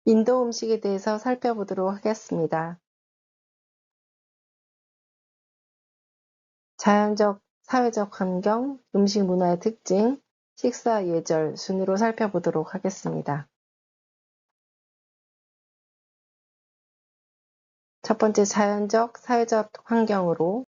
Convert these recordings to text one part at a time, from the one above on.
인도 음식에 대해서 살펴보도록 하겠습니다. 자연적, 사회적 환경, 음식 문화의 특징, 식사 예절 순으로 살펴보도록 하겠습니다. 첫 번째 자연적, 사회적 환경으로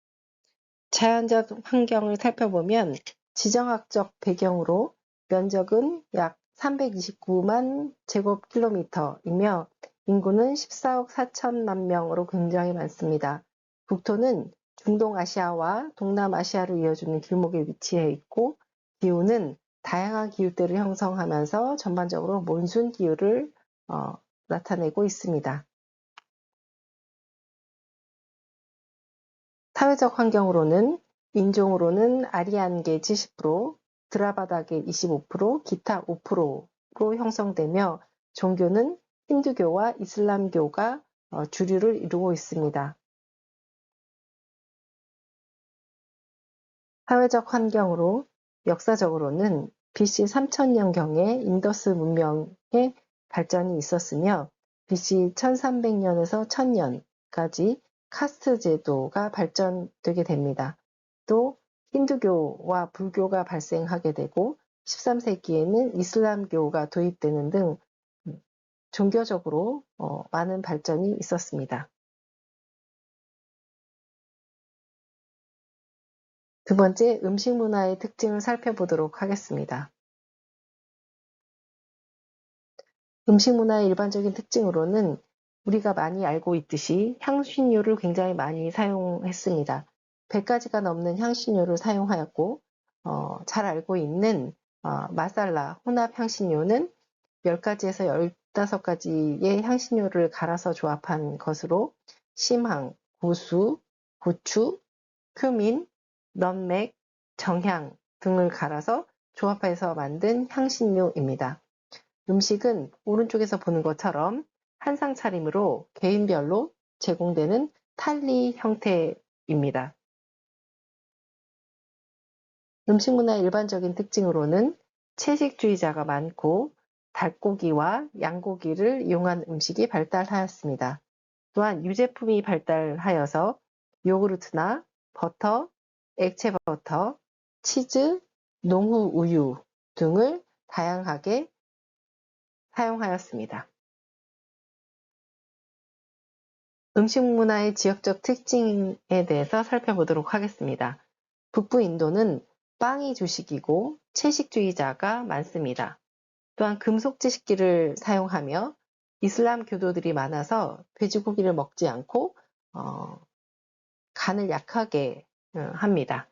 자연적 환경을 살펴보면 지정학적 배경으로 면적은 약 329만 제곱킬로미터이며 인구는 14억 4천만 명으로 굉장히 많습니다. 국토는 중동아시아와 동남아시아를 이어주는 길목에 위치해 있고 기후는 다양한 기후대를 형성하면서 전반적으로 몬순 기후를 나타내고 있습니다. 사회적 환경으로는 인종으로는 아리안계 70%, 드라바다계 25%, 기타 5%로 형성되며 종교는 힌두교와 이슬람교가 주류를 이루고 있습니다. 사회적 환경으로 역사적으로는 BC 3000년경에 인더스 문명의 발전이 있었으며 BC 1300년에서 1000년까지 카스트 제도가 발전되게 됩니다. 또 힌두교와 불교가 발생하게 되고 13세기에는 이슬람교가 도입되는 등 종교적으로 많은 발전이 있었습니다. 두 번째, 음식 문화의 특징을 살펴보도록 하겠습니다. 음식 문화의 일반적인 특징으로는 우리가 많이 알고 있듯이 향신료를 굉장히 많이 사용했습니다. 100가지가 넘는 향신료를 사용하였고 잘 알고 있는 마살라, 혼합 향신료는 10가지에서 15가지의 향신료를 갈아서 조합한 것으로 심황, 고수, 고추, 큐민, 넛맥, 정향 등을 갈아서 조합해서 만든 향신료입니다. 음식은 오른쪽에서 보는 것처럼 한상 차림으로 개인별로 제공되는 탈리 형태입니다. 음식 문화의 일반적인 특징으로는 채식주의자가 많고 닭고기와 양고기를 이용한 음식이 발달하였습니다. 또한 유제품이 발달하여서 요구르트나 버터, 액체 버터, 치즈, 농후 우유 등을 다양하게 사용하였습니다. 음식 문화의 지역적 특징에 대해서 살펴보도록 하겠습니다. 북부 인도는 빵이 주식이고 채식주의자가 많습니다. 또한 금속 지식기를 사용하며 이슬람 교도들이 많아서 돼지고기를 먹지 않고 간을 약하게 합니다.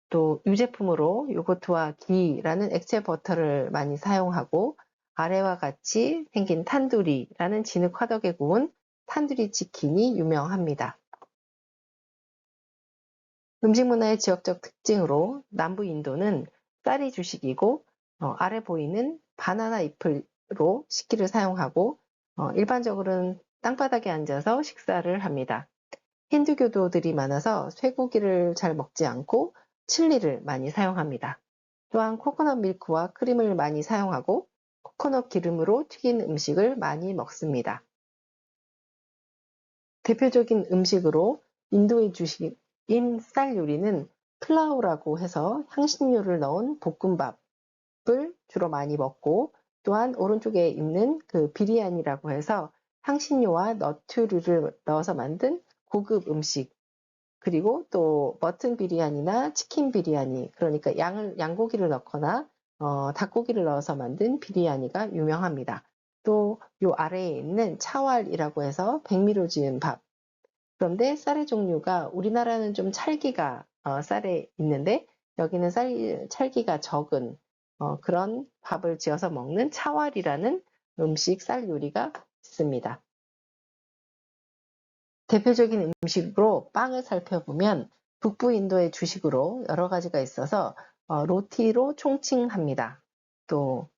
또 유제품으로 요거트와 기라는 액체 버터를 많이 사용하고 아래와 같이 생긴 탄두리라는 진흙 화덕에 구운 탄두리 치킨이 유명합니다. 음식 문화의 지역적 특징으로 남부 인도는 쌀이 주식이고 아래 보이는 바나나 잎으로 식기를 사용하고 일반적으로는 땅바닥에 앉아서 식사를 합니다. 힌두교도들이 많아서 쇠고기를 잘 먹지 않고 칠리를 많이 사용합니다. 또한 코코넛 밀크와 크림을 많이 사용하고 코코넛 기름으로 튀긴 음식을 많이 먹습니다. 대표적인 음식으로 인도의 주식인 쌀 요리는 플라우라고 해서 향신료를 넣은 볶음밥을 주로 많이 먹고 또한 오른쪽에 있는 그 비리안이라고 해서 향신료와 너튜류를 넣어서 만든 고급 음식 그리고 또 머튼 비리안이나 치킨 비리안이 그러니까 양고기를 넣거나 닭고기를 넣어서 만든 비리안이가 유명합니다. 또 요 아래에 있는 차왈이라고 해서 백미로 지은 밥. 그런데 쌀의 종류가 우리나라는 좀 찰기가 쌀에 있는데 여기는 찰기가 적은 그런 밥을 지어서 먹는 차왈이라는 음식 쌀 요리가 있습니다. 대표적인 음식으로 빵을 살펴보면 북부 인도의 주식으로 여러 가지가 있어서 로티로 총칭합니다. 또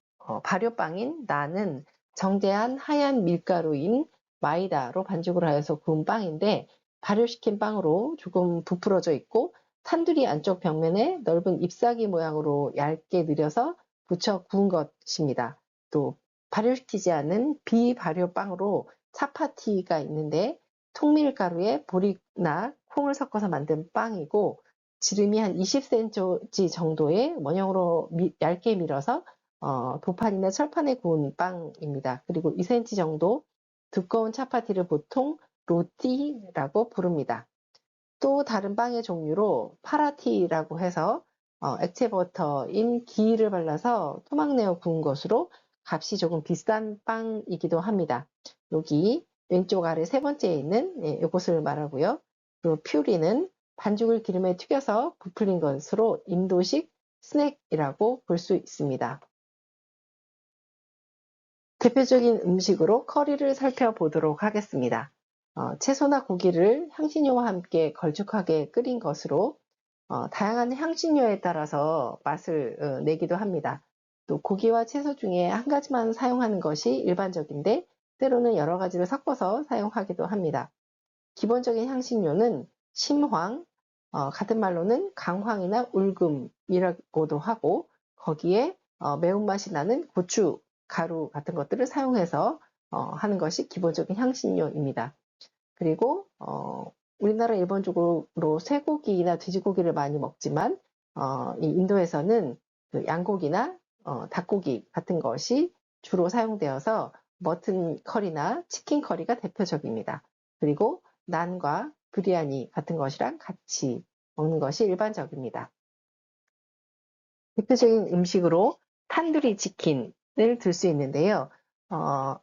발효빵인 나는 정제한 하얀 밀가루인 마이다로 반죽을 하여서 구운 빵인데 발효시킨 빵으로 조금 부풀어져 있고 탄두리 안쪽 벽면에 넓은 잎사귀 모양으로 얇게 늘여서 부쳐 구운 것입니다. 또 발효시키지 않은 비발효 빵으로 차파티가 있는데 통밀가루에 보리나 콩을 섞어서 만든 빵이고 지름이 한 20cm 정도의 원형으로 얇게 밀어서 도판이나 철판에 구운 빵입니다. 그리고 2cm 정도 두꺼운 차파티를 보통 로띠라고 부릅니다. 또 다른 빵의 종류로 파라티라고 해서 액체 버터인 기를 발라서 토막 내어 구운 것으로 값이 조금 비싼 빵이기도 합니다. 여기 왼쪽 아래 세 번째에 있는 이것을 말하고요. 그리고 퓨리는 반죽을 기름에 튀겨서 부풀린 것으로 인도식 스낵이라고 볼 수 있습니다. 대표적인 음식으로 커리를 살펴보도록 하겠습니다. 채소나 고기를 향신료와 함께 걸쭉하게 끓인 것으로 다양한 향신료에 따라서 맛을 내기도 합니다. 또 고기와 채소 중에 한 가지만 사용하는 것이 일반적인데 때로는 여러 가지를 섞어서 사용하기도 합니다. 기본적인 향신료는 심황, 같은 말로는 강황이나 울금이라고도 하고 거기에 매운맛이 나는 고추, 가루 같은 것들을 사용해서 하는 것이 기본적인 향신료입니다. 그리고 우리나라 일본적으로 쇠고기나 돼지고기를 많이 먹지만 이 인도에서는 그 양고기나 닭고기 같은 것이 주로 사용되어서 머튼 커리나 치킨 커리가 대표적입니다. 그리고 난과 비리아니 같은 것이랑 같이 먹는 것이 일반적입니다. 대표적인 음식으로 탄두리 치킨을 들 수 있는데요.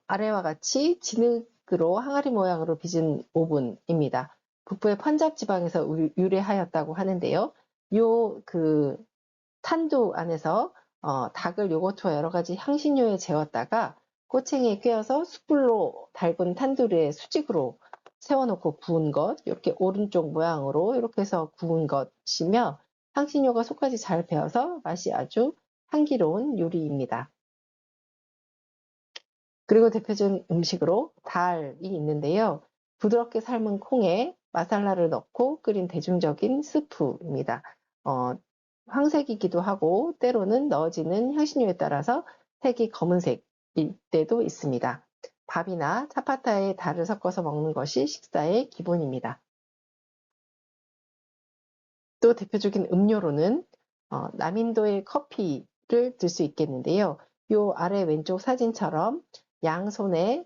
아래와 같이 진흙으로 항아리 모양으로 빚은 오븐입니다. 북부의 펀잡 지방에서 유래하였다고 하는데요. 그 탄두 안에서 닭을 요거트와 여러 가지 향신료에 재웠다가 꼬챙이에 꿰어서 숯불로 달군 탄두리에 수직으로 세워놓고 구운 것, 이렇게 오른쪽 모양으로 이렇게 해서 구운 것이며 향신료가 속까지 잘 배어서 맛이 아주 향기로운 요리입니다. 그리고 대표적인 음식으로 달이 있는데요. 부드럽게 삶은 콩에 마살라를 넣고 끓인 대중적인 스프입니다. 황색이기도 하고 때로는 넣어지는 향신료에 따라서 색이 검은색일 때도 있습니다. 밥이나 차파타에 달을 섞어서 먹는 것이 식사의 기본입니다. 또 대표적인 음료로는 남인도의 커피를 들 수 있겠는데요. 요 아래 왼쪽 사진처럼 양손에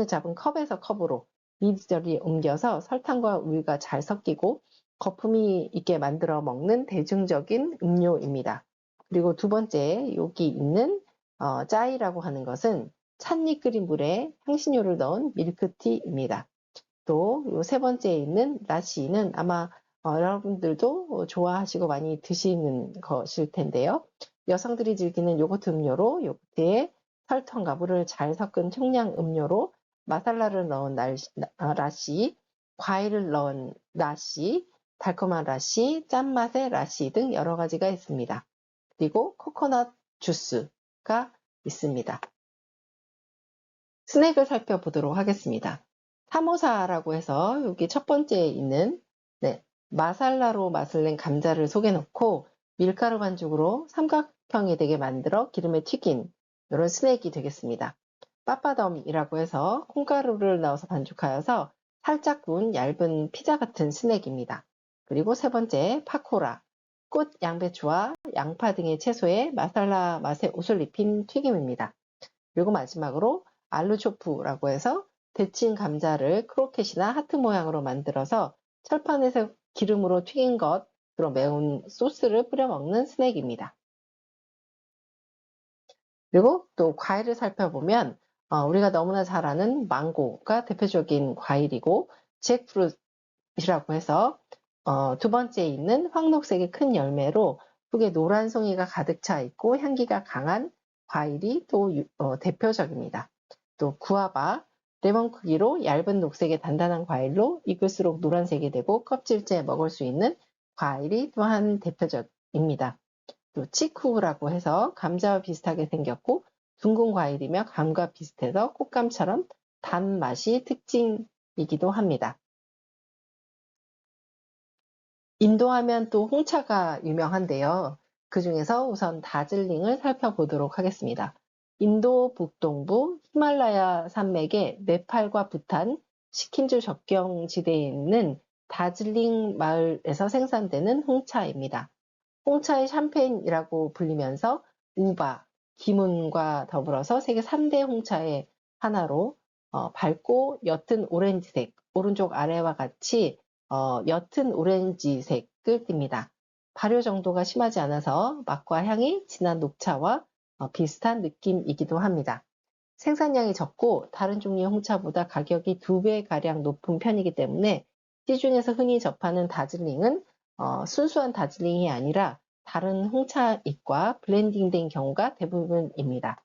잡은 컵에서 컵으로 이리저리 옮겨서 설탕과 우유가 잘 섞이고 거품이 있게 만들어 먹는 대중적인 음료입니다. 그리고 두 번째 여기 있는 짜이라고 하는 것은 찻잎 끓인 물에 향신료를 넣은 밀크티입니다. 또 세 번째에 있는 라시는 아마 여러분들도 좋아하시고 많이 드시는 것일 텐데요. 여성들이 즐기는 요거트 음료로 요거트에 설탕과 물을 잘 섞은 청량 음료로 마살라를 넣은 라시, 과일을 넣은 라시, 달콤한 라시, 짠맛의 라시 등 여러 가지가 있습니다. 그리고 코코넛 주스가 있습니다. 스낵을 살펴보도록 하겠습니다. 사모사라고 해서 여기 첫 번째에 있는 마살라로 맛을 낸 감자를 속에 넣고 밀가루 반죽으로 삼각형이 되게 만들어 기름에 튀긴 이런 스낵이 되겠습니다. 빠빠덤이라고 해서 콩가루를 넣어서 반죽하여서 살짝 구운 얇은 피자 같은 스낵입니다. 그리고 세 번째 파코라, 꽃 양배추와 양파 등의 채소에 마살라 맛의 옷을 입힌 튀김입니다. 그리고 마지막으로 알루초프라고 해서 데친 감자를 크로켓이나 하트 모양으로 만들어서 철판에서 기름으로 튀긴 것, 그런 매운 소스를 뿌려 먹는 스낵입니다. 그리고 또 과일을 살펴보면 우리가 너무나 잘 아는 망고가 대표적인 과일이고 잭프루트이라고 해서 두 번째에 있는 황록색의 큰 열매로 속에 노란 송이가 가득 차 있고 향기가 강한 과일이 또 대표적입니다. 또 구아바, 레몬 크기로 얇은 녹색의 단단한 과일로 익을수록 노란색이 되고 껍질째 먹을 수 있는 과일이 또한 대표적입니다. 또 치쿠라고 해서 감자와 비슷하게 생겼고 둥근 과일이며 감과 비슷해서 꽃감처럼 단맛이 특징이기도 합니다. 인도하면 또 홍차가 유명한데요. 그 중에서 우선 다즐링을 살펴보도록 하겠습니다. 인도 북동부 히말라야 산맥의 네팔과 부탄, 시킨주 접경 지대에 있는 다즐링 마을에서 생산되는 홍차입니다. 홍차의 샴페인이라고 불리면서 우바, 기문과 더불어서 세계 3대 홍차의 하나로 밝고 옅은 오렌지색, 오른쪽 아래와 같이 옅은 오렌지색을 띱니다. 발효 정도가 심하지 않아서 맛과 향이 진한 녹차와 비슷한 느낌이기도 합니다. 생산량이 적고 다른 종류의 홍차보다 가격이 2배가량 높은 편이기 때문에 시중에서 흔히 접하는 다즐링은 순수한 다즐링이 아니라 다른 홍차잎과 블렌딩된 경우가 대부분입니다.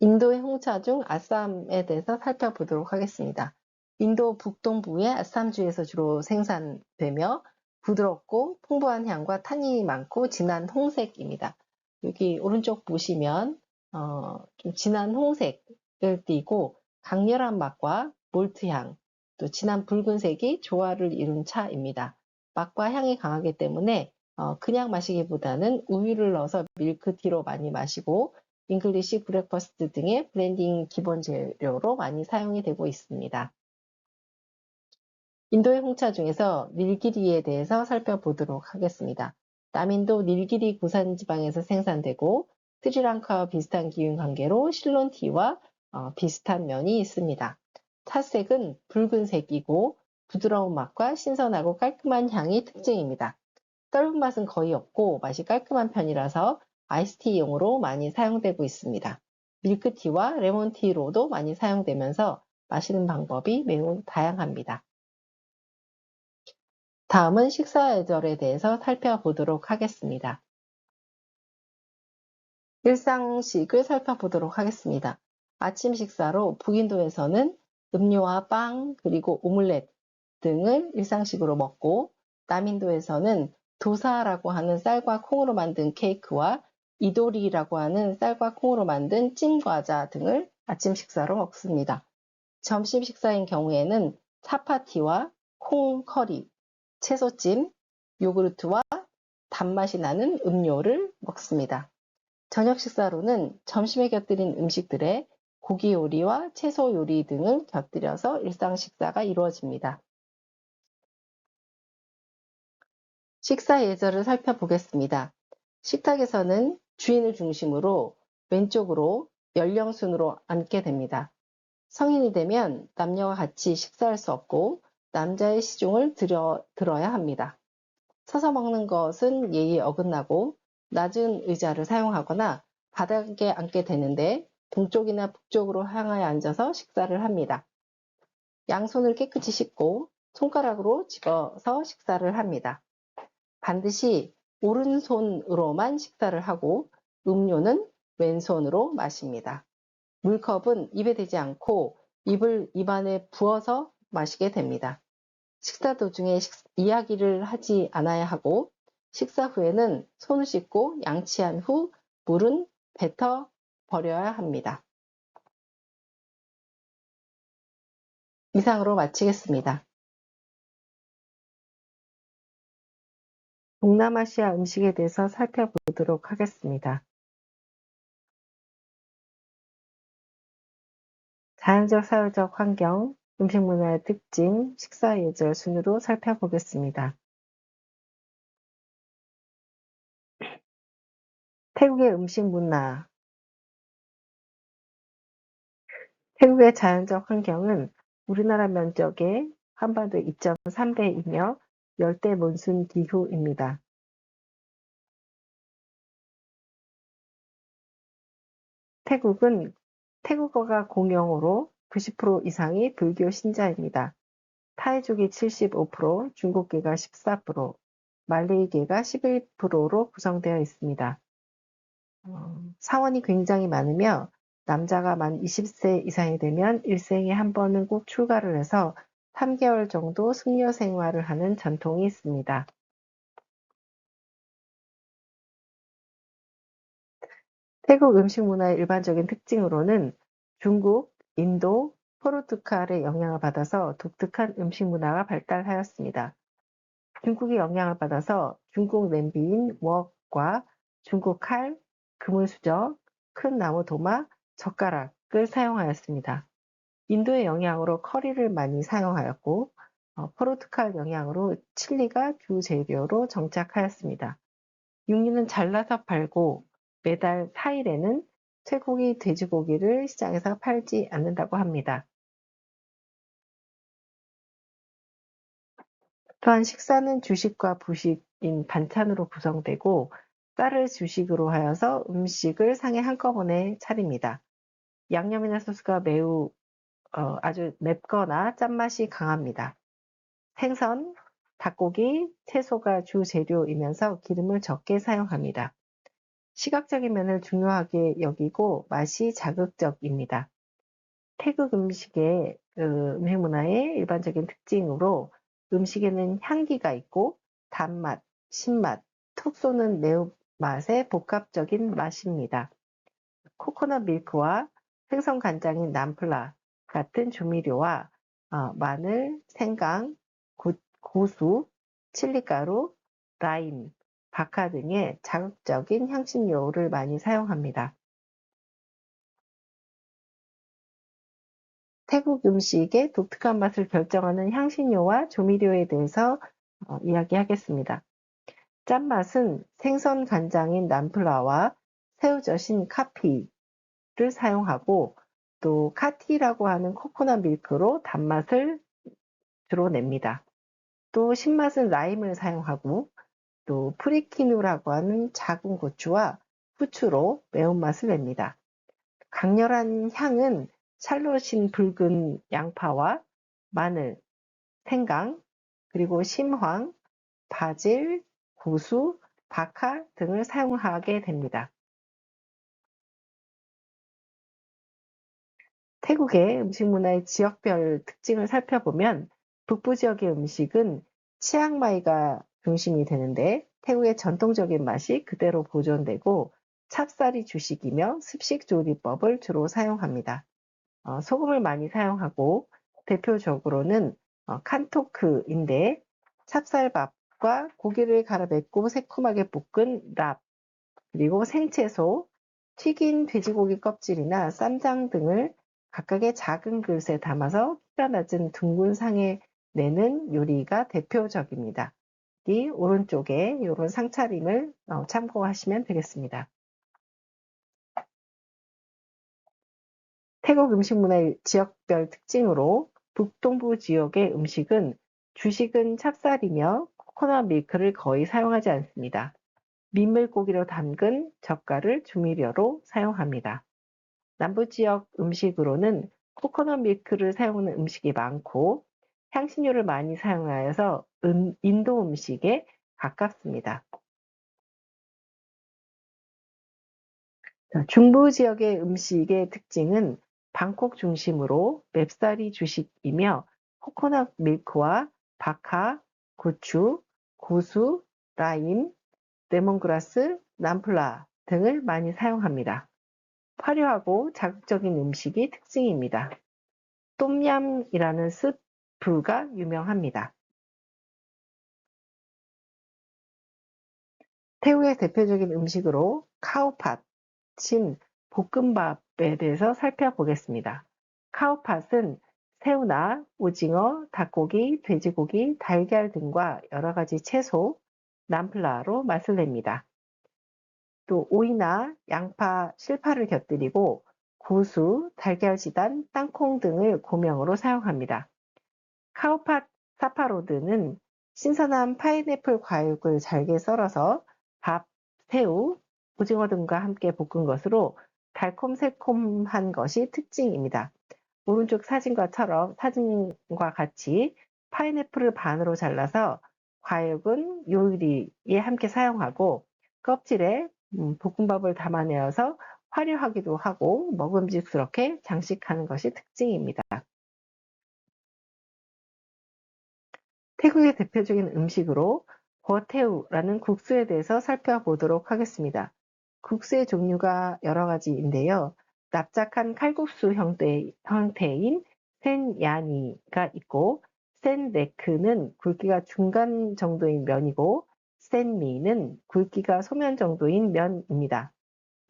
인도의 홍차 중 아쌈에 대해서 살펴보도록 하겠습니다. 인도 북동부의 아쌈주에서 주로 생산되며 부드럽고 풍부한 향과 탄닌이 많고 진한 홍색입니다. 여기 오른쪽 보시면 좀 진한 홍색을 띠고 강렬한 맛과 몰트향, 또 진한 붉은색이 조화를 이룬 차입니다. 맛과 향이 강하기 때문에 그냥 마시기보다는 우유를 넣어서 밀크티로 많이 마시고 잉글리시 브렉퍼스트 등의 블렌딩 기본 재료로 많이 사용이 되고 있습니다. 인도의 홍차 중에서 닐기리에 대해서 살펴보도록 하겠습니다. 남인도 닐기리 고산지방에서 생산되고 스리랑카와 비슷한 기후 관계로 실론티와 비슷한 면이 있습니다. 차색은 붉은색이고 부드러운 맛과 신선하고 깔끔한 향이 특징입니다. 떫은 맛은 거의 없고 맛이 깔끔한 편이라서 아이스티용으로 많이 사용되고 있습니다. 밀크티와 레몬티로도 많이 사용되면서 마시는 방법이 매우 다양합니다. 다음은 식사 예절에 대해서 살펴보도록 하겠습니다. 일상식을 살펴보도록 하겠습니다. 아침 식사로 북인도에서는 음료와 빵 그리고 오믈렛 등을 일상식으로 먹고 남인도에서는 도사라고 하는 쌀과 콩으로 만든 케이크와 이도리라고 하는 쌀과 콩으로 만든 찜과자 등을 아침 식사로 먹습니다. 점심 식사인 경우에는 차파티와 콩 커리, 채소찜, 요구르트와 단맛이 나는 음료를 먹습니다. 저녁 식사로는 점심에 곁들인 음식들에 고기 요리와 채소 요리 등을 곁들여서 일상 식사가 이루어집니다. 식사 예절을 살펴보겠습니다. 식탁에서는 주인을 중심으로 왼쪽으로 연령 순으로 앉게 됩니다. 성인이 되면 남녀와 같이 식사할 수 없고 남자의 시중을 들어야 합니다. 서서 먹는 것은 예의에 어긋나고 낮은 의자를 사용하거나 바닥에 앉게 되는데 동쪽이나 북쪽으로 향하여 앉아서 식사를 합니다. 양손을 깨끗이 씻고 손가락으로 집어서 식사를 합니다. 반드시 오른손으로만 식사를 하고 음료는 왼손으로 마십니다. 물컵은 입에 대지 않고 입안에 부어서 마시게 됩니다. 식사 도중에 이야기를 하지 않아야 하고 식사 후에는 손을 씻고 양치한 후 물은 뱉어 버려야 합니다. 이상으로 마치겠습니다. 동남아시아 음식에 대해서 살펴보도록 하겠습니다. 자연적 사회적 환경, 음식 문화의 특징, 식사 예절 순으로 살펴보겠습니다. 태국의 음식 문화. 태국의 자연적 환경은 우리나라 면적의 한반도 2.3배이며 열대 몬순 기후입니다. 태국은 태국어가 공용어로 90% 이상이 불교 신자입니다. 타이족이 75%, 중국계가 14%, 말레이계가 11%로 구성되어 있습니다. 사원이 굉장히 많으며 남자가 만 20세 이상이 되면 일생에 한 번은 꼭 출가를 해서 3개월 정도 승려 생활을 하는 전통이 있습니다. 태국 음식 문화의 일반적인 특징으로는 중국, 인도, 포르투갈의 영향을 받아서 독특한 음식 문화가 발달하였습니다. 중국의 영향을 받아서 중국 냄비인 웍과 중국 칼, 그물수저, 큰 나무 도마, 젓가락을 사용하였습니다. 인도의 영향으로 커리를 많이 사용하였고 포르투갈 영향으로 칠리가 주 재료로 정착하였습니다. 육류는 잘라서 팔고 매달 4일에는 쇠고기, 돼지고기를 시장에서 팔지 않는다고 합니다. 또한 식사는 주식과 부식인 반찬으로 구성되고 쌀을 주식으로 하여서 음식을 상에 한꺼번에 차립니다. 양념이나 소스가 매우 아주 맵거나 짠맛이 강합니다. 생선, 닭고기, 채소가 주 재료이면서 기름을 적게 사용합니다. 시각적인 면을 중요하게 여기고 맛이 자극적입니다. 태국 음식의 음식 문화의 일반적인 특징으로 음식에는 향기가 있고 단맛, 신맛, 톡 쏘는 매운맛의 복합적인 맛입니다. 코코넛 밀크와 생선 간장인 남플라 같은 조미료와 마늘, 생강, 고수, 칠리가루, 라임, 박하 등의 자극적인 향신료를 많이 사용합니다. 태국 음식의 독특한 맛을 결정하는 향신료와 조미료에 대해서 이야기하겠습니다. 짠맛은 생선 간장인 남플라와 새우젓인 카피를 사용하고 또 카티라고 하는 코코넛 밀크로 단맛을 주로 냅니다. 또 신맛은 라임을 사용하고 또 프리키누라고 하는 작은 고추와 후추로 매운맛을 냅니다. 강렬한 향은 샬롯인 붉은 양파와 마늘, 생강, 그리고 심황, 바질, 고수, 박하 등을 사용하게 됩니다. 태국의 음식 문화의 지역별 특징을 살펴보면 북부 지역의 음식은 치앙마이가 중심이 되는데 태국의 전통적인 맛이 그대로 보존되고 찹쌀이 주식이며 습식 조리법을 주로 사용합니다. 소금을 많이 사용하고 대표적으로는 칸토크인데 찹쌀밥과 고기를 갈아 맵고 새콤하게 볶은 랍, 그리고 생채소, 튀긴 돼지고기 껍질이나 쌈장 등을 각각의 작은 그릇에 담아서 키가 낮은 둥근 상에 내는 요리가 대표적입니다. 이 오른쪽에 이런 상차림을 참고하시면 되겠습니다. 태국 음식 문화의 지역별 특징으로 북동부 지역의 음식은 주식은 찹쌀이며 코코넛 밀크를 거의 사용하지 않습니다. 민물고기로 담근 젓갈을 조미료로 사용합니다. 남부 지역 음식으로는 코코넛 밀크를 사용하는 음식이 많고 향신료를 많이 사용하여서 인도 음식에 가깝습니다. 중부 지역의 음식의 특징은 방콕 중심으로 맵쌀이 주식이며 코코넛 밀크와 박하, 고추, 고수, 라임, 레몬그라스, 남플라 등을 많이 사용합니다. 화려하고 자극적인 음식이 특징입니다. 똠얌이라는 스프가 유명합니다. 태국의 대표적인 음식으로 카오팟인 볶음밥에 대해서 살펴보겠습니다. 카오팟은 새우나 오징어, 닭고기, 돼지고기, 달걀 등과 여러 가지 채소, 남플라로 맛을 냅니다. 또 오이나 양파, 실파를 곁들이고 고수, 달걀지단, 땅콩 등을 고명으로 사용합니다. 카오팟 사파로드는 신선한 파인애플 과육을 잘게 썰어서 밥, 새우, 오징어 등과 함께 볶은 것으로 달콤새콤한 것이 특징입니다. 오른쪽 사진과 같이 파인애플을 반으로 잘라서 과육은 요리에 함께 사용하고 껍질에 볶음밥을 담아내어서 화려하기도 하고 먹음직스럽게 장식하는 것이 특징입니다. 태국의 대표적인 음식으로 버테우라는 국수에 대해서 살펴보도록 하겠습니다. 국수의 종류가 여러 가지인데요. 납작한 칼국수 형태인 센야니가 있고 센네크는 굵기가 중간 정도인 면이고 센미는 굵기가 소면 정도인 면입니다.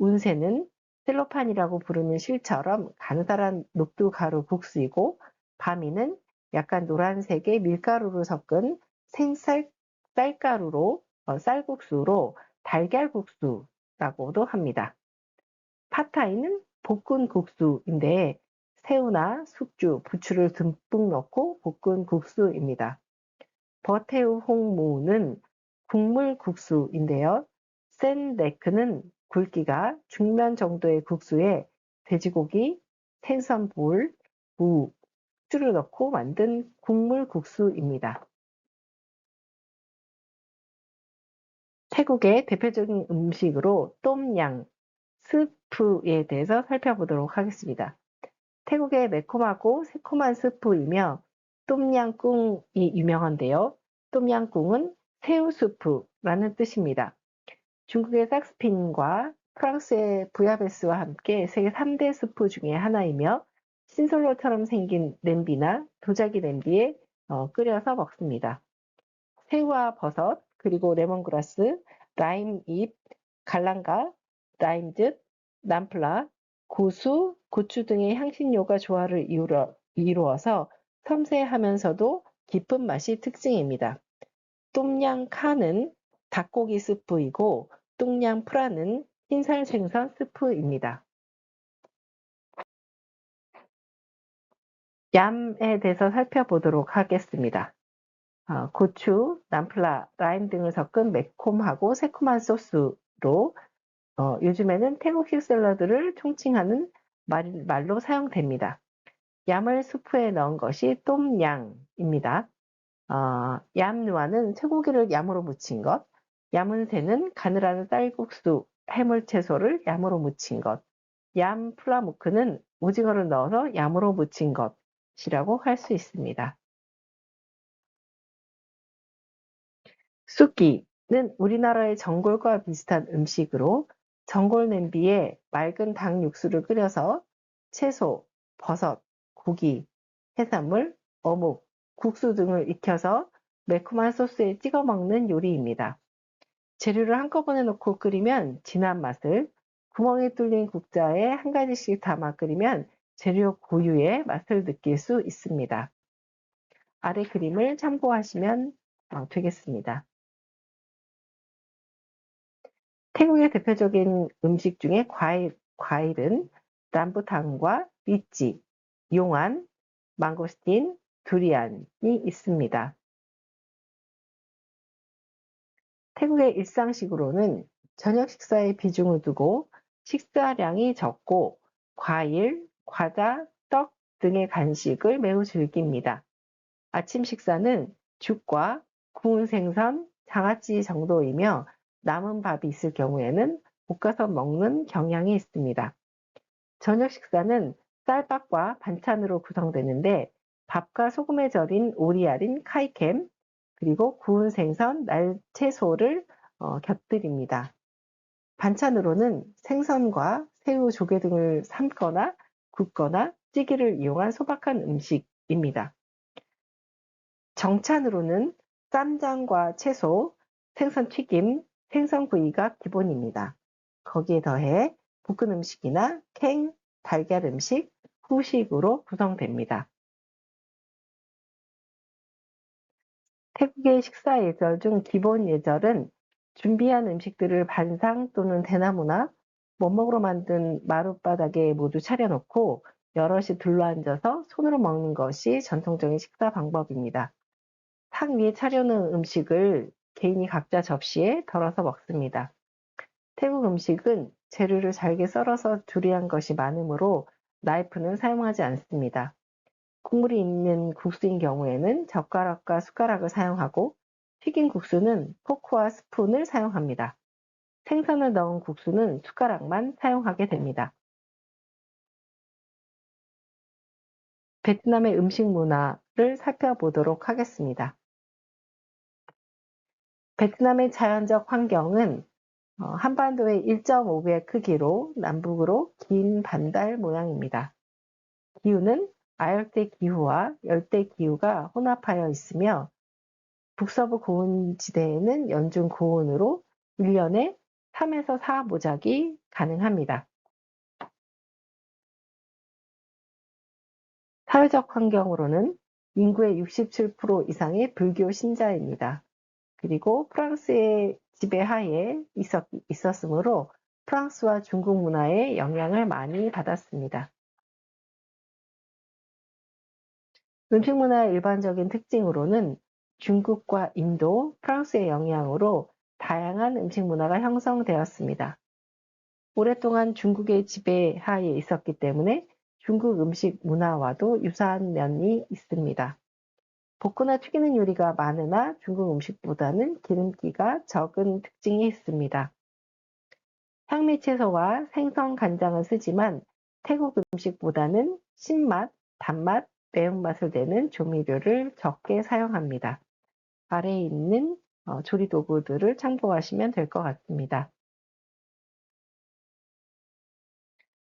운세는 셀로판이라고 부르는 실처럼 가느다란 녹두가루 국수이고, 바미는 약간 노란색의 밀가루를 섞은 쌀가루로 쌀국수로 달걀국수라고도 합니다. 팟타이는 볶은 국수인데 새우나 숙주, 부추를 듬뿍 넣고 볶은 국수입니다. 버테우 홍무는 국물 국수인데요. 센데크는 굵기가 중면 정도의 국수에 돼지고기, 생선볼, 무, 숙주를 넣고 만든 국물 국수입니다. 태국의 대표적인 음식으로 똠양, 스프에 대해서 살펴보도록 하겠습니다. 태국의 매콤하고 새콤한 스프이며 똠양꿍이 유명한데요. 똠양꿍은 새우 스프라는 뜻입니다. 중국의 삭스핀과 프랑스의 부야베스와 함께 세계 3대 스프 중에 하나이며 신솔로처럼 생긴 냄비나 도자기 냄비에 끓여서 먹습니다. 새우와 버섯, 그리고 레몬그라스, 라임잎, 갈랑가, 라임즙, 남플라, 고수, 고추 등의 향신료가 조화를 이루어서 섬세하면서도 깊은 맛이 특징입니다. 똠양카는 닭고기 스프이고 똠양프라는 흰살 생선 스프입니다. 얌에 대해서 살펴보도록 하겠습니다. 고추, 남플라, 라임 등을 섞은 매콤하고 새콤한 소스로 요즘에는 태국식 샐러드를 총칭하는 말로 사용됩니다. 얌을 수프에 넣은 것이 똠양입니다. 얌누아는 쇠고기를 얌으로 무친 것, 얌은새는 가느다란 쌀국수, 해물채소를 얌으로 무친 것, 얌 플라무크는 오징어를 넣어서 얌으로 무친 것이라고 할 수 있습니다. 쑥기는 우리나라의 전골과 비슷한 음식으로 전골 냄비에 맑은 닭 육수를 끓여서 채소, 버섯, 고기, 해산물, 어묵, 국수 등을 익혀서 매콤한 소스에 찍어 먹는 요리입니다. 재료를 한꺼번에 넣고 끓이면 진한 맛을, 구멍이 뚫린 국자에 한 가지씩 담아 끓이면 재료 고유의 맛을 느낄 수 있습니다. 아래 그림을 참고하시면 되겠습니다. 태국의 대표적인 음식 중에 과일은 람부탕과 리찌, 용안, 망고스틴, 두리안이 있습니다. 태국의 일상식으로는 저녁 식사에 비중을 두고 식사량이 적고 과일, 과자, 떡 등의 간식을 매우 즐깁니다. 아침 식사는 죽과 구운 생선, 장아찌 정도이며 남은 밥이 있을 경우에는 볶아서 먹는 경향이 있습니다. 저녁 식사는 쌀밥과 반찬으로 구성되는데 밥과 소금에 절인 오리알인 카이캠, 그리고 구운 생선, 날채소를 곁들입니다. 반찬으로는 생선과 새우, 조개 등을 삶거나 굽거나 찌개를 이용한 소박한 음식입니다. 정찬으로는 쌈장과 채소, 생선튀김, 생선구이가 기본입니다. 거기에 더해 볶은 음식이나 캥, 달걀 음식, 후식으로 구성됩니다. 태국의 식사 예절 중 기본 예절은 준비한 음식들을 반상 또는 대나무나 원목으로 만든 마룻바닥에 모두 차려놓고 여럿이 둘러앉아서 손으로 먹는 것이 전통적인 식사 방법입니다. 탁 위에 차려놓은 음식을 개인이 각자 접시에 덜어서 먹습니다. 태국 음식은 재료를 잘게 썰어서 조리한 것이 많으므로 나이프는 사용하지 않습니다. 국물이 있는 국수인 경우에는 젓가락과 숟가락을 사용하고 튀긴 국수는 포크와 스푼을 사용합니다. 생선을 넣은 국수는 숟가락만 사용하게 됩니다. 베트남의 음식 문화를 살펴보도록 하겠습니다. 베트남의 자연적 환경은 한반도의 1.5배 크기로 남북으로 긴 반달 모양입니다. 기후는 아열대 기후와 열대 기후가 혼합하여 있으며 북서부 고온 지대에는 연중 고온으로 1년에 3에서 4 모작이 가능합니다. 사회적 환경으로는 인구의 67% 이상이 불교 신자입니다. 그리고 프랑스의 지배하에 있었으므로 프랑스와 중국 문화의 영향을 많이 받았습니다. 음식 문화의 일반적인 특징으로는 중국과 인도, 프랑스의 영향으로 다양한 음식 문화가 형성되었습니다. 오랫동안 중국의 지배하에 있었기 때문에 중국 음식 문화와도 유사한 면이 있습니다. 볶거나 튀기는 요리가 많으나 중국 음식보다는 기름기가 적은 특징이 있습니다. 향미 채소와 생선 간장을 쓰지만 태국 음식보다는 신맛, 단맛, 매운맛을 내는 조미료를 적게 사용합니다. 아래에 있는 조리 도구들을 참고하시면 될 것 같습니다.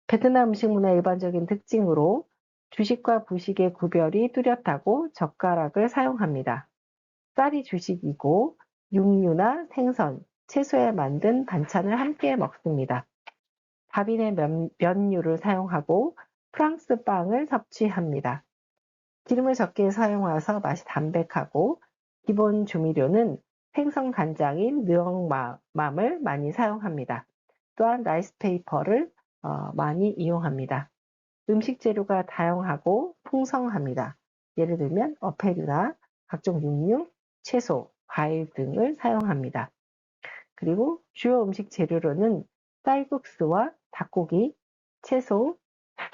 베트남 음식 문화의 일반적인 특징으로 주식과 부식의 구별이 뚜렷하고 젓가락을 사용합니다. 쌀이 주식이고 육류나 생선, 채소에 만든 반찬을 함께 먹습니다. 밥인의 면류를 사용하고 프랑스 빵을 섭취합니다. 기름을 적게 사용해서 맛이 담백하고 기본 조미료는 생선 간장인 느엉맘을 많이 사용합니다. 또한 라이스 페이퍼를 많이 이용합니다. 음식 재료가 다양하고 풍성합니다. 예를 들면 어패류나 각종 육류, 채소, 과일 등을 사용합니다. 그리고 주요 음식 재료로는 쌀국수와 닭고기, 채소,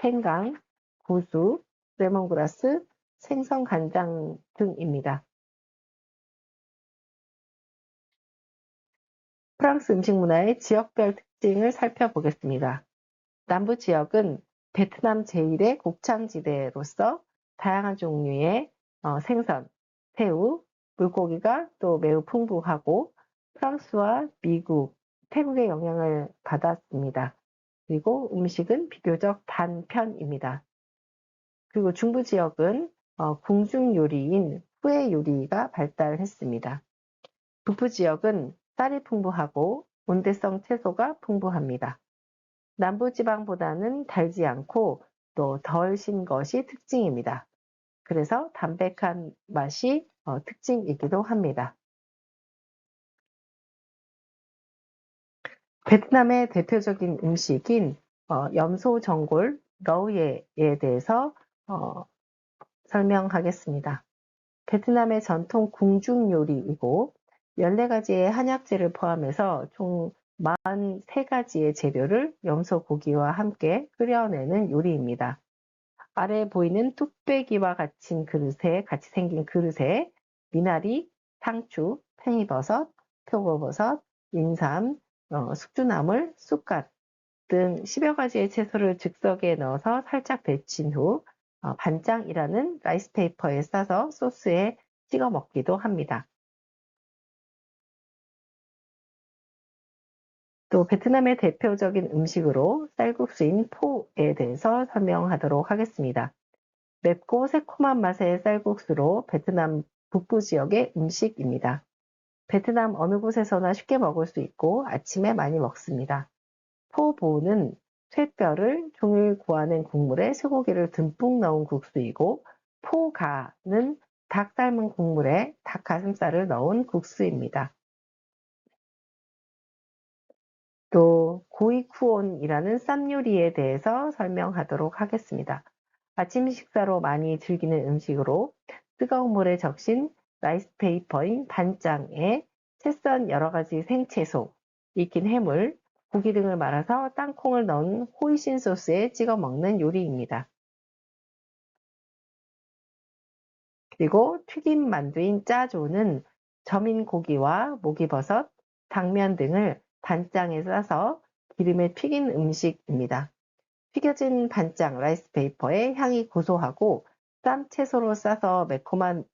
생강, 고수, 레몬그라스, 생선 간장 등입니다. 프랑스 음식 문화의 지역별 특징을 살펴보겠습니다. 남부 지역은 베트남 제1의 곡창지대로서 다양한 종류의 생선, 새우, 물고기가 또 매우 풍부하고 프랑스와 미국, 태국의 영향을 받았습니다. 그리고 음식은 비교적 단 편입니다. 그리고 중부 지역은 궁중 요리인 후에 요리가 발달했습니다. 북부 지역은 쌀이 풍부하고 온대성 채소가 풍부합니다. 남부지방보다는 달지 않고 또 덜 신 것이 특징입니다. 그래서 담백한 맛이 특징이기도 합니다. 베트남의 대표적인 음식인 염소 전골, 러우예에 대해서 설명하겠습니다. 베트남의 전통 궁중 요리이고 14가지의 한약재를 포함해서 총 43가지의 재료를 염소 고기와 함께 끓여내는 요리입니다. 아래에 보이는 뚝배기와 같이 생긴 그릇에 미나리, 상추, 팽이버섯, 표고버섯, 인삼, 숙주나물, 쑥갓 등 10여 가지의 채소를 즉석에 넣어서 살짝 데친 후 반짱이라는 라이스페이퍼에 싸서 소스에 찍어 먹기도 합니다. 또 베트남의 대표적인 음식으로 쌀국수인 포에 대해서 설명하도록 하겠습니다. 맵고 새콤한 맛의 쌀국수로 베트남 북부 지역의 음식입니다. 베트남 어느 곳에서나 쉽게 먹을 수 있고 아침에 많이 먹습니다. 포보는 쇠뼈를 종일 구워낸 국물에 쇠고기를 듬뿍 넣은 국수이고 포가는 닭 삶은 국물에 닭 가슴살을 넣은 국수입니다. 또 고이쿠온이라는 쌈 요리에 대해서 설명하도록 하겠습니다. 아침 식사로 많이 즐기는 음식으로 뜨거운 물에 적신 라이스페이퍼인 반짱에 채 썬 여러 가지 생채소, 익힌 해물, 고기 등을 말아서 땅콩을 넣은 호이신 소스에 찍어 먹는 요리입니다. 그리고 튀김 만두인 짜조는 점인 고기와 목이버섯, 당면 등을 반짱에 싸서 기름에 튀긴 음식입니다. 튀겨진 반짱 라이스페이퍼의 향이 고소하고 쌈 채소로 싸서 매콤한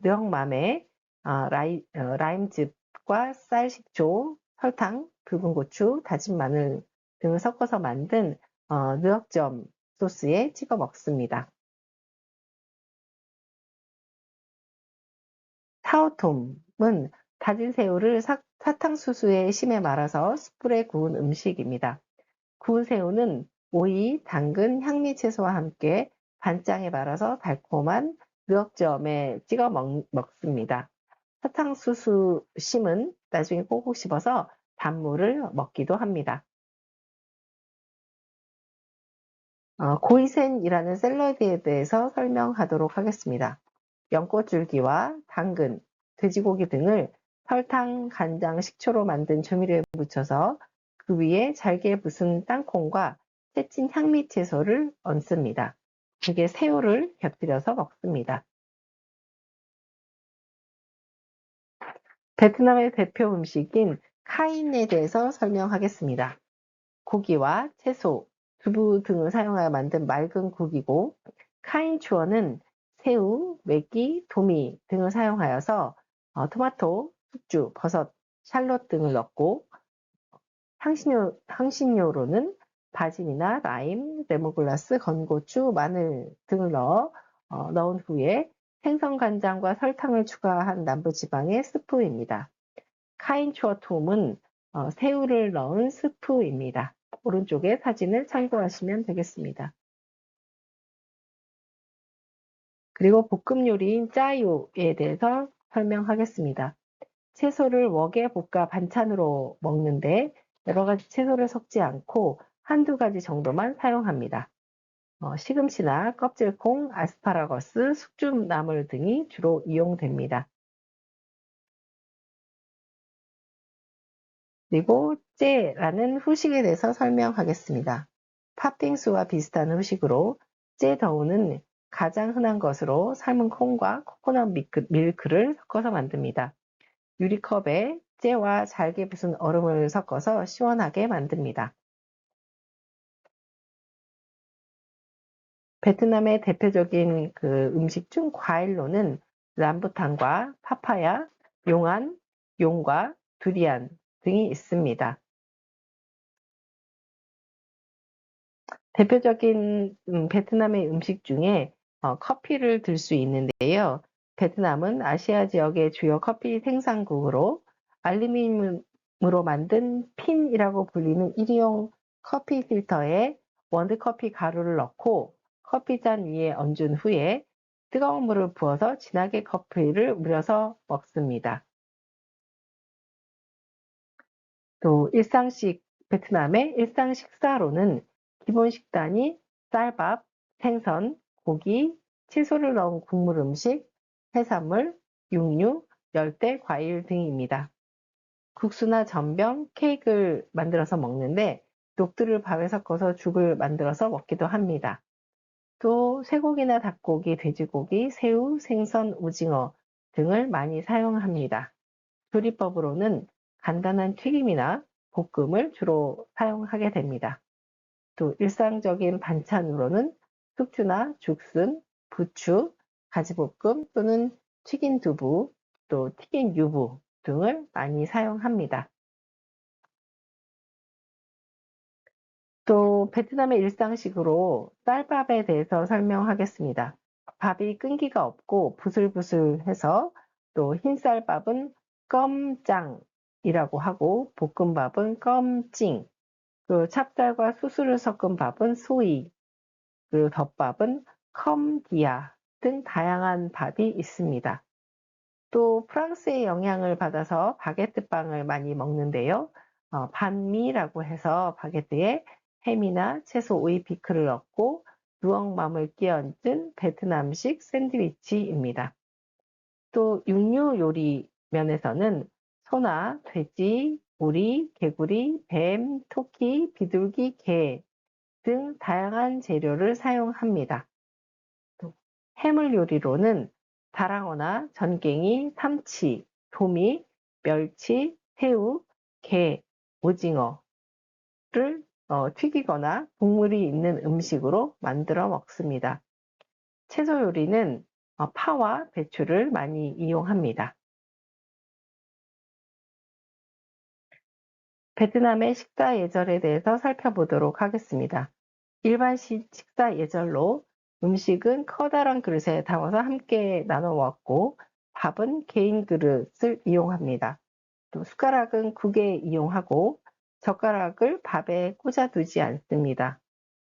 느억맘에 라임즙과 쌀, 식초, 설탕, 붉은 고추, 다진 마늘 등을 섞어서 만든 느억점 소스에 찍어 먹습니다. 사오톰은 다진 새우를 사탕수수에 심에 말아서 숯불에 구운 음식입니다. 구운 새우는 오이, 당근, 향미채소와 함께 반장에 말아서 달콤한 누역점에 찍어 먹습니다. 사탕수수 심은 나중에 꼭꼭 씹어서 단물을 먹기도 합니다. 고이센이라는 샐러드에 대해서 설명하도록 하겠습니다. 연꽃줄기와 당근, 돼지고기 등을 설탕, 간장, 식초로 만든 조미료에 묻혀서 그 위에 잘게 부순 땅콩과 채친 향미채소를 얹습니다. 그게 새우를 곁들여서 먹습니다. 베트남의 대표 음식인 카인에 대해서 설명하겠습니다. 고기와 채소, 두부 등을 사용하여 만든 맑은 국이고, 카인추어는 새우, 메기, 도미 등을 사용하여서 토마토, 숙주, 버섯, 샬롯 등을 넣고, 향신료로는 바질이나 라임, 레몬글라스, 건고추, 마늘 등을 넣은 후에 생선 간장과 설탕을 추가한 남부지방의 스프입니다. 카인추어톰은 새우를 넣은 스프입니다. 오른쪽에 사진을 참고하시면 되겠습니다. 그리고 볶음 요리인 짜요에 대해서 설명하겠습니다. 채소를 웍에 볶아 반찬으로 먹는데 여러 가지 채소를 섞지 않고 한두 가지 정도만 사용합니다. 시금치나 껍질콩, 아스파라거스, 숙주나물 등이 주로 이용됩니다. 그리고 째라는 후식에 대해서 설명하겠습니다. 팥빙수와 비슷한 후식으로 째더우는 가장 흔한 것으로 삶은 콩과 코코넛 밀크를 섞어서 만듭니다. 유리컵에 째와 잘게 부순 얼음을 섞어서 시원하게 만듭니다. 베트남의 대표적인 음식 중 과일로는 람부탄과 파파야, 용안, 용과 두리안 등이 있습니다. 대표적인 베트남의 음식 중에 커피를 들 수 있는데요. 베트남은 아시아 지역의 주요 커피 생산국으로 알루미늄으로 만든 핀이라고 불리는 일회용 커피 필터에 원두커피 가루를 넣고 커피잔 위에 얹은 후에 뜨거운 물을 부어서 진하게 커피를 우려서 먹습니다. 또 베트남의 일상 식사로는 기본 식단이 쌀밥, 생선, 고기, 채소를 넣은 국물 음식, 해산물, 육류, 열대 과일 등입니다. 국수나 전병, 케이크를 만들어서 먹는데 녹두를 밥에 섞어서 죽을 만들어서 먹기도 합니다. 또 쇠고기나 닭고기, 돼지고기, 새우, 생선, 오징어 등을 많이 사용합니다. 조리법으로는 간단한 튀김이나 볶음을 주로 사용하게 됩니다. 또 일상적인 반찬으로는 숙주나 죽순, 부추, 가지볶음 또는 튀긴 두부, 또 튀긴 유부 등을 많이 사용합니다. 또 베트남의 일상식으로 쌀밥에 대해서 설명하겠습니다. 밥이 끈기가 없고 부슬부슬해서 또 흰쌀밥은 껌짱이라고 하고 볶음밥은 껌찡, 그 찹쌀과 수수를 섞은 밥은 소이, 그리고 덮밥은 컴디아 등 다양한 밥이 있습니다. 또 프랑스의 영향을 받아서 바게트 빵을 많이 먹는데요. 반미라고 해서 바게트에 햄이나 채소, 오이, 피클을 넣고 누엉맘을 끼얹은 베트남식 샌드위치입니다. 또 육류 요리 면에서는 소나 돼지, 오리, 개구리, 뱀, 토끼, 비둘기, 개 등 다양한 재료를 사용합니다. 또 해물 요리로는 다랑어나 전갱이, 삼치, 도미, 멸치, 새우, 게, 오징어를 튀기거나 국물이 있는 음식으로 만들어 먹습니다. 채소 요리는 파와 배추를 많이 이용합니다. 베트남의 식사 예절에 대해서 살펴보도록 하겠습니다. 일반 식사 예절로 음식은 커다란 그릇에 담아서 함께 나눠 먹고 밥은 개인 그릇을 이용합니다. 또 숟가락은 국에 이용하고 젓가락을 밥에 꽂아두지 않습니다.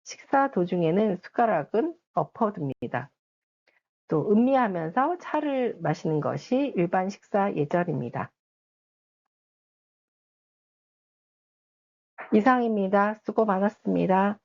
식사 도중에는 숟가락은 엎어둡니다. 또 음미하면서 차를 마시는 것이 일반 식사 예절입니다. 이상입니다. 수고 많았습니다.